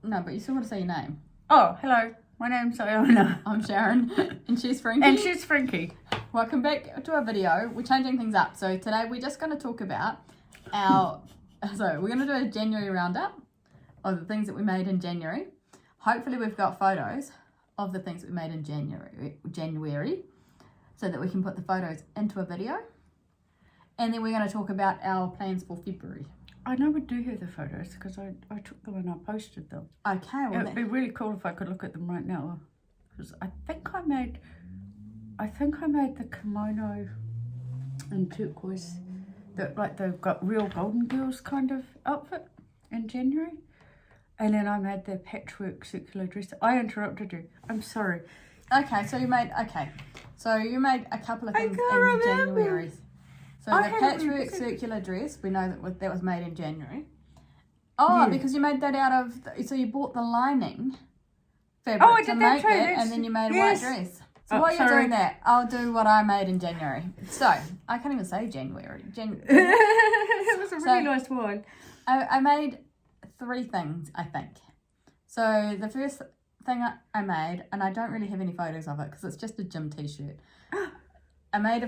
No, but you still got to say your name. Oh, hello. My name's Iona. I'm Sharon, and she's Frankie. And she's Frankie. Welcome back to our video. We're changing things up. So today we're just going to talk about our... So we're going to do a January roundup of the things that we made in January. Hopefully we've got photos of the things that we made in January, so that we can put the photos into a video. And then we're going to talk about our plans for February. I know we do have the photos because I took them and I posted them. Okay, well it'd be really cool if I could look at them right now, because I think I made the kimono in turquoise, that like they've got real Golden Girls kind of outfit in January, and then I made the patchwork circular dress. I interrupted you. I'm sorry. Okay, so you made a couple of things in January. So the patchwork circular dress, we know that was made in January. Oh, yeah. Because you made that out of, so you bought the lining fabric to make it, and then you made a white dress. So while you're doing that, I'll do what I made in January. So, I can't even say January. It was a really nice one. I made 3 things, I think. So the first thing I made, and I don't really have any photos of it because it's just a gym t-shirt. I made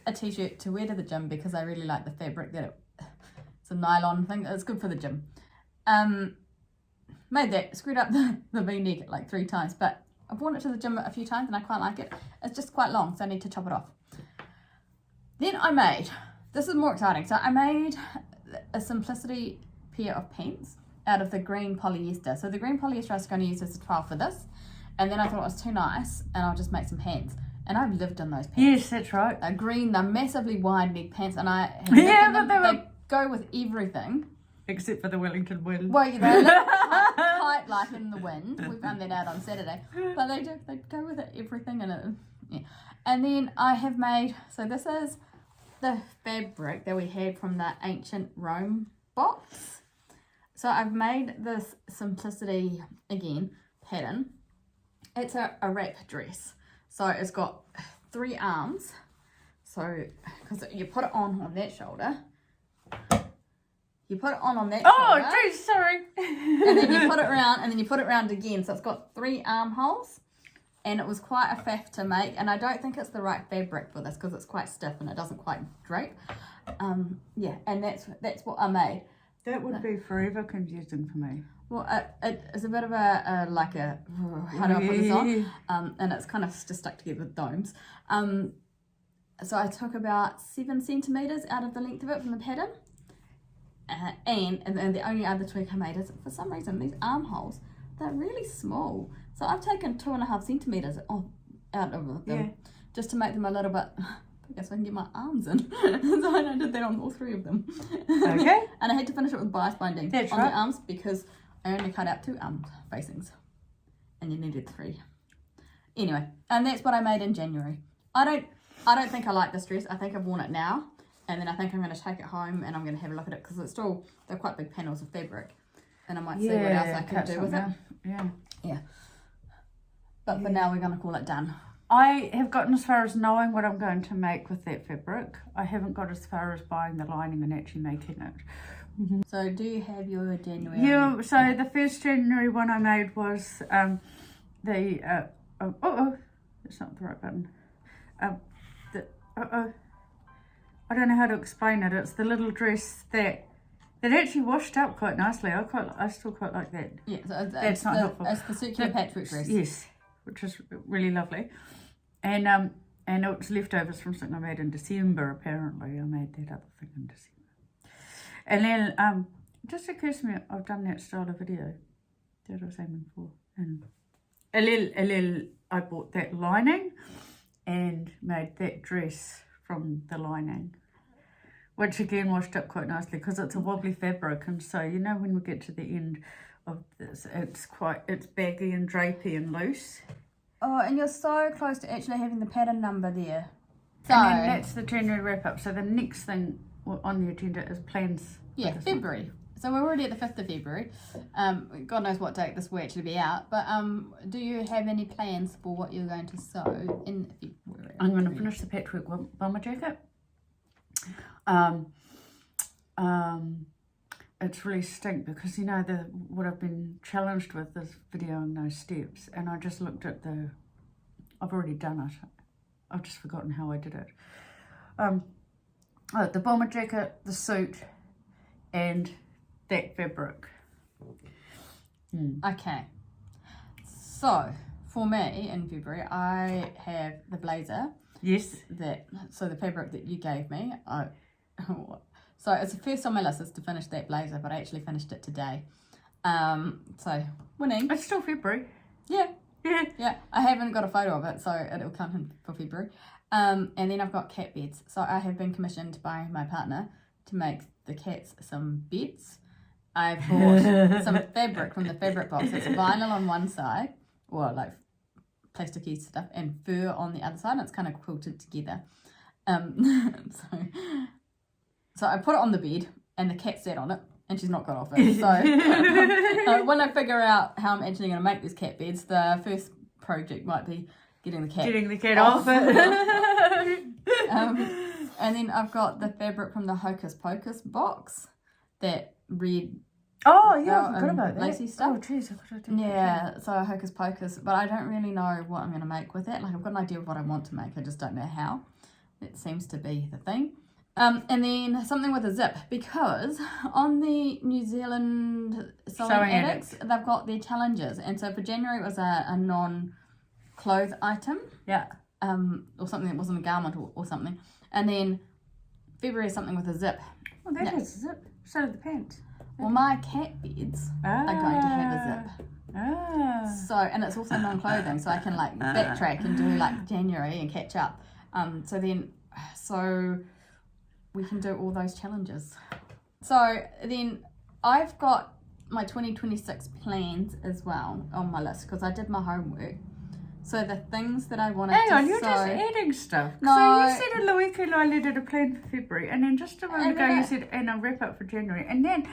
a t-shirt to wear to the gym because I really like the fabric that it's a nylon thing. It's good for the gym. Made that, screwed up the V-neck like 3 times, but I've worn it to the gym a few times and I quite like it. It's just quite long, so I need to chop it off. Then I made, this is more exciting. So I made a simplicity pair of pants out of the green polyester. So the green polyester I was going to use as a trial for this, and then I thought it was too nice and I'll just make some pants. And I've lived in those pants. Yes, that's right. They're green, they're massively wide leg pants, and I have they go with everything. Except for the Wellington wind. Well, yeah, they look tight like in the wind. We found that out on Saturday. But they go with everything in it. Yeah. And then I have made, so this is the fabric that we had from the ancient Rome box. So I've made this simplicity, again, pattern. It's a wrap dress. So it's got 3 arms. So, because you put it on that shoulder. You put it on that shoulder. Oh, dude, sorry. And then you put it around, and then you put it around again. So it's got 3 armholes. And it was quite a faff to make. And I don't think it's the right fabric for this because it's quite stiff and it doesn't quite drape. Yeah, and that's what I made. That would be forever confusing for me. Well, it's a bit of how do I put this on? And it's kind of just stuck together with domes. So I took about 7 centimetres out of the length of it from the pattern. And then the only other tweak I made is, for some reason, these armholes, they're really small. So I've taken 2.5 centimetres out of them, just to make them a little bit, I guess I can get my arms in. So I did that on all 3 of them. Okay. And I had to finish it with bias binding on the arms because I only cut out 2 arm facings, and you needed 3. Anyway, and that's what I made in January. I don't think I like this dress. I think I've worn it now, and then I think I'm going to take it home and I'm going to have a look at it because they're quite big panels of fabric, and I might see what else I can do with it. Yeah. But for now, we're going to call it done. I have gotten as far as knowing what I'm going to make with that fabric. I haven't got as far as buying the lining and actually making it. Mm-hmm. So do you have your January? Yeah, so the first January one I made was that's not the right button. I don't know how to explain it. It's the little dress that actually washed up quite nicely. I still quite like that. Yeah, so that's not helpful. It's the circular patchwork dress. Yes, which is really lovely. And it's leftovers from something I made in December, apparently. I made that other thing in December. And then, it just occurs to me, I've done that style of video that I was aiming for. And I bought that lining and made that dress from the lining, which again washed up quite nicely because it's a wobbly fabric. And so, you know, when we get to the end of this, it's baggy and drapey and loose. Oh, and you're so close to actually having the pattern number there. So, and then that's the January wrap up. So the next thing on the agenda is plans. Yeah, February. One. So we're already at the 5th of February. God knows what date this will actually be out. But do you have any plans for what you're going to sew in February? I'm going to finish the patchwork bomber jacket. it's really stink because, you know, what I've been challenged with is videoing those steps, and I just looked at I've already done it. I've just forgotten how I did it. The bomber jacket, the suit, and that fabric. Okay. So, for me, in February, I have the blazer. Yes. So the fabric that you gave me, so it's the first on my list is to finish that blazer, but I actually finished it today. So winning. It's still February. Yeah. I haven't got a photo of it, so it'll come in for February. And then I've got cat beds. So I have been commissioned by my partner to make the cats some beds. I bought some fabric from the fabric box. It's vinyl on one side, or like plasticky stuff, and fur on the other side. And it's kind of quilted together. So I put it on the bed, and the cat sat on it, and she's not got off it. So when I figure out how I'm actually going to make these cat beds, the first project might be getting the cat off it. And then I've got the fabric from the Hocus Pocus box, that red. Oh yeah, I forgot about that. Lacy stuff. Oh jeez, I forgot to do that. Yeah, so Hocus Pocus, but I don't really know what I'm going to make with it. Like, I've got an idea of what I want to make, I just don't know how. It seems to be the thing. And then something with a zip, because on the New Zealand Sewing Addicts, they've got their challenges. And so for January it was a non-clothes item. Yeah. Or something that wasn't a garment or something. And then February is something with a zip. Well, that is a zip. So do the pants. Well, my cat beds are going to have a zip. So, and it's also non-clothing, so I can like backtrack and do like January and catch up. So we can do all those challenges. So then I've got my 2026 plans as well on my list, because I did my homework. So the things that I wanted to Hang on, you're just adding stuff. No. So you said a week ago I did a plan for February, and then just a moment ago you said, and I'll wrap up for January. And now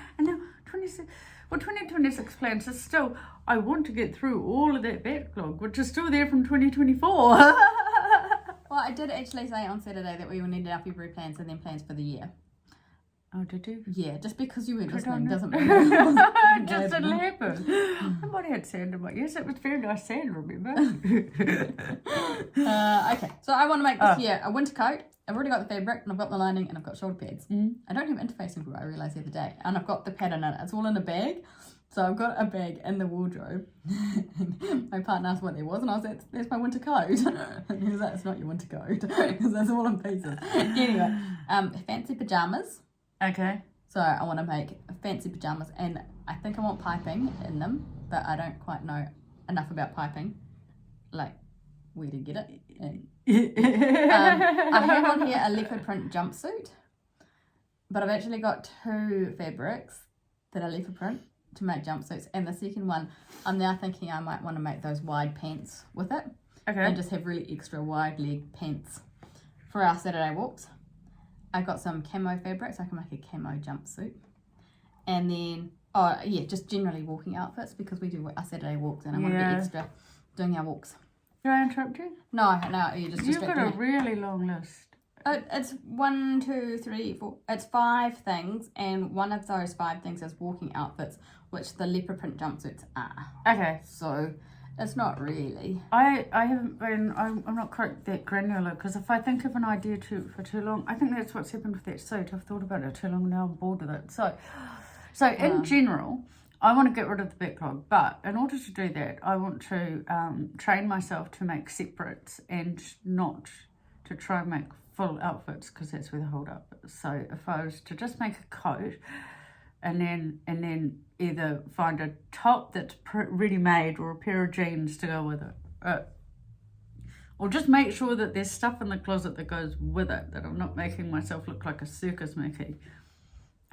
2026 plans are still, I want to get through all of that backlog, which is still there from 2024. Well, I did actually say on Saturday that we will need our February plans and then plans for the year. Oh, did you? Yeah, just because you weren't listening doesn't mean it just didn't happen. Somebody had sand in my ears. It was very nice sand, remember? Okay, so I want to make this year a winter coat. I've already got the fabric, and I've got the lining, and I've got shoulder pads. I don't have interfacing glue, I realised the other day. And I've got the pattern in it. It's all in a bag. So I've got a bag in the wardrobe. My partner asked what there was, and I was like, that's my winter coat. And he was like, it's not your winter coat, because that's all in pieces. Anyway, fancy pyjamas. Okay. So I want to make fancy pyjamas, and I think I want piping in them, but I don't quite know enough about piping, like where to get it. I have on here a leopard print jumpsuit, but I've actually got two fabrics that are leopard print to make jumpsuits, and the second one I'm now thinking I might want to make those wide pants with it. Okay. And just have really extra wide leg pants for our Saturday walks. I got some camo fabric, so I can make a camo jumpsuit. And then, just generally walking outfits, because we do our Saturday walks, and I want to be extra doing our walks. Did I interrupt you? No, you just You've got a really long list. It's 1, 2, 3, 4. It's 5 things, and one of those 5 things is walking outfits, which the leopard print jumpsuits are. Okay. So it's not really. I haven't been. I'm not quite that granular, because if I think of an idea for too long, I think that's what's happened with that suit. I've thought about it too long, now I'm bored with it. So in general, I want to get rid of the backlog, but in order to do that, I want to train myself to make separates and not to try and make full outfits, because that's where the hold up is. So if I was to just make a coat, and then either find a top that's ready-made or a pair of jeans to go with it, or just make sure that there's stuff in the closet that goes with it, that I'm not making myself look like a circus Mickey.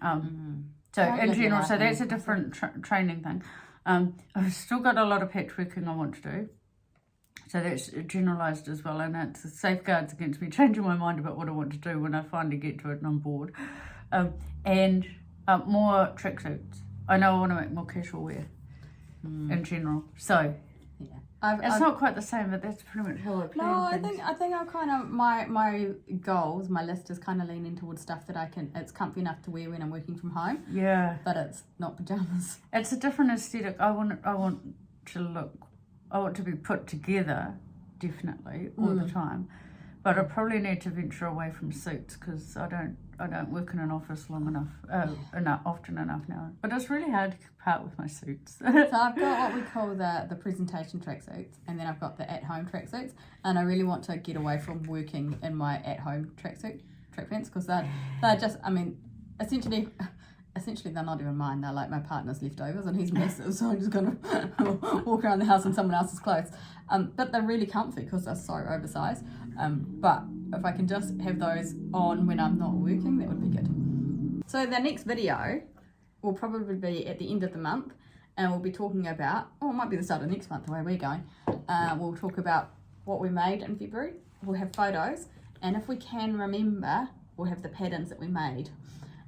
So in general, so that's a different training thing. I've still got a lot of patchworking I want to do, so that's generalised as well, and it's safeguards against me changing my mind about what I want to do when I finally get to it and I'm bored. And more tracksuits. I know I want to make more casual wear in general. So yeah, It's not quite the same, but that's pretty much how I plan No, things. I think I kind of my goals, my list is kind of leaning towards stuff that it's comfy enough to wear when I'm working from home. Yeah. But it's not pajamas. It's a different aesthetic. I want to be put together, definitely, all the time. But I probably need to venture away from suits because I don't work in an office long enough, often enough now. But it's really hard to part with my suits. So I've got what we call the presentation tracksuits, and then I've got the at-home tracksuits, and I really want to get away from working in my at-home track pants because they're just, I mean, essentially they're not even mine. They're like my partner's leftovers, and he's massive, so I'm just gonna walk around the house in someone else's clothes. But they're really comfy because they're so oversized. But if I can just have those on when I'm not working, that would be good. So the next video will probably be at the end of the month, and we'll be talking about, or it might be the start of next month the way we're going. We'll talk about what we made in February. We'll have photos, and if we can remember, we'll have the patterns that we made.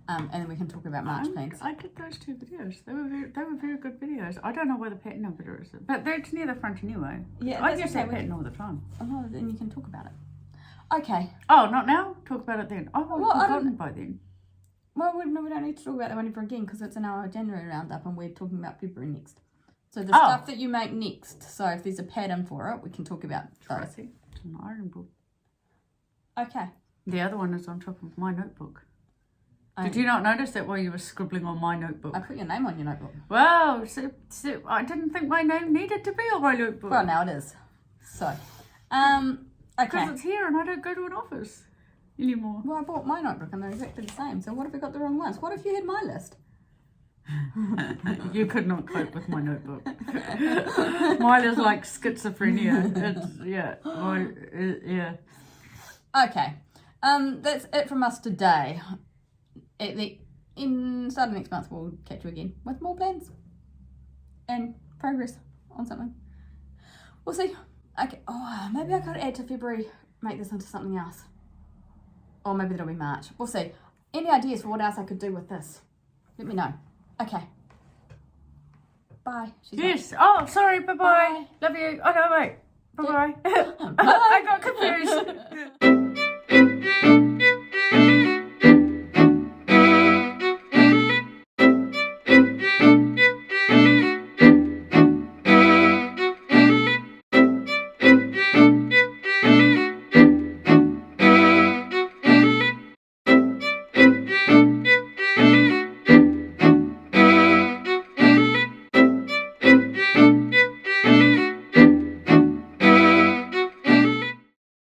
And then we can talk about March plans. I did those 2 videos. They were very good videos. I don't know where the pattern number is, but they're near the front anyway. Yeah, I use that pattern all the time. Oh, then you can talk about it. Okay. Oh, not now? Talk about it then. Oh, Well, I've forgotten by then. Well, we don't need to talk about that one ever again because it's in our January roundup and we're talking about February next. So the stuff that you make next. So if there's a pattern for it, we can talk about those. It's an iron book. Okay. The other one is on top of my notebook. Did you not notice that while you were scribbling on my notebook? I put your name on your notebook. Wow, so I didn't think my name needed to be on my notebook. Well, now it is. So, okay. Because it's here and I don't go to an office anymore. Well, I bought my notebook and they're exactly the same. So what if we got the wrong ones? What if you had my list? You could not cope with my notebook. Mine is like schizophrenia. It's, yeah. Okay. That's it from us today. At the start of next month, we'll catch you again with more plans and progress on something. We'll see. Okay. Oh, maybe I could add to February, make this into something else. Or maybe that'll be March. We'll see. Any ideas for what else I could do with this? Let me know. Okay. Bye. Yes. Oh, sorry. Bye-bye. Bye. Love you. Oh, no, wait. Bye-bye. I got confused.